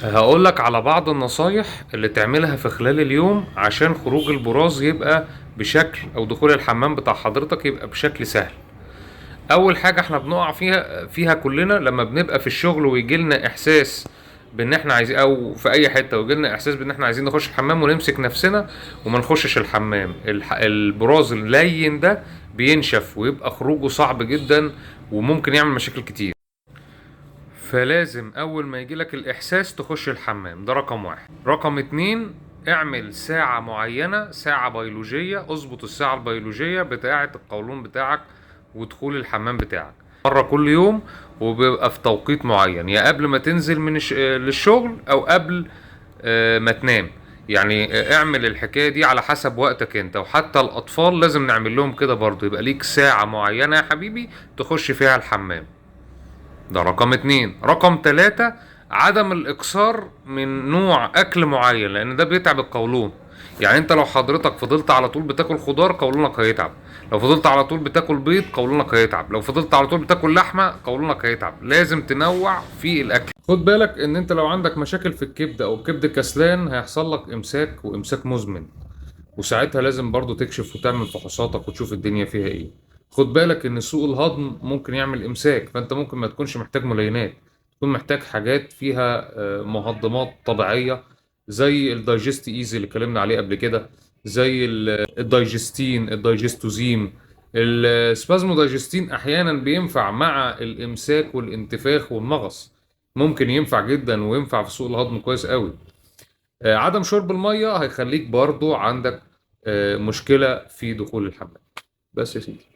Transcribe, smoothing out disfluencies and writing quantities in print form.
هقول لك على بعض النصايح اللي تعملها في خلال اليوم عشان خروج البراز يبقى بشكل، او دخول الحمام بتاع حضرتك يبقى بشكل سهل. اول حاجة احنا بنقع فيها كلنا لما بنبقى في الشغل ويجي لنا احساس بان احنا عايزين، او في اي حتة ويجي لنا احساس بان احنا عايزين نخش الحمام ونمسك نفسنا وما نخشش الحمام. البراز اللين ده بينشف ويبقى خروجه صعب جدا وممكن يعمل مشاكل كتير. فلازم اول ما يجيلك الاحساس تخش الحمام، ده رقم واحد. رقم اتنين، اعمل ساعة معينة، ساعة بيولوجية، اظبط الساعة البيولوجية بتاعة القولون بتاعك ودخول الحمام بتاعك مرة كل يوم، وبيبقى في توقيت معين، يا قبل ما تنزل من للشغل او قبل ما تنام. يعني اعمل الحكاية دي على حسب وقتك انت، وحتى الاطفال لازم نعمل لهم كده برضو، يبقى ليك ساعة معينة يا حبيبي تخش فيها الحمام. ده رقم اتنين. رقم تلاتة، عدم الاكثار من نوع اكل معين، لان ده بيتعب القولون. يعني انت لو حضرتك فضلت على طول بتاكل خضار قولونك هيتعب، لو فضلت على طول بتاكل بيض قولونك هيتعب، لو فضلت على طول بتاكل لحمة قولونك هيتعب. لازم تنوع في الاكل. خد بالك ان انت لو عندك مشاكل في الكبد او الكبد كسلان هيحصل لك امساك، وامساك مزمن، وساعتها لازم برضو تكشف وتعمل فحوصاتك وتشوف الدنيا فيها ايه. خد بالك ان سوء الهضم ممكن يعمل امساك، فانت ممكن ما تكونش محتاج ملينات، تكون محتاج حاجات فيها مهضمات طبيعية، زي الدايجست ايزي اللي اتكلمنا عليه قبل كده، زي الدايجستين، الدايجستوزيم. السبازمو دايجستين احيانا بينفع مع الامساك والانتفاخ والمغص، ممكن ينفع جدا وينفع في سوء الهضم كويس قوي. عدم شرب المية هيخليك برضو عندك مشكلة في دخول الحمام. بس يا سيدي.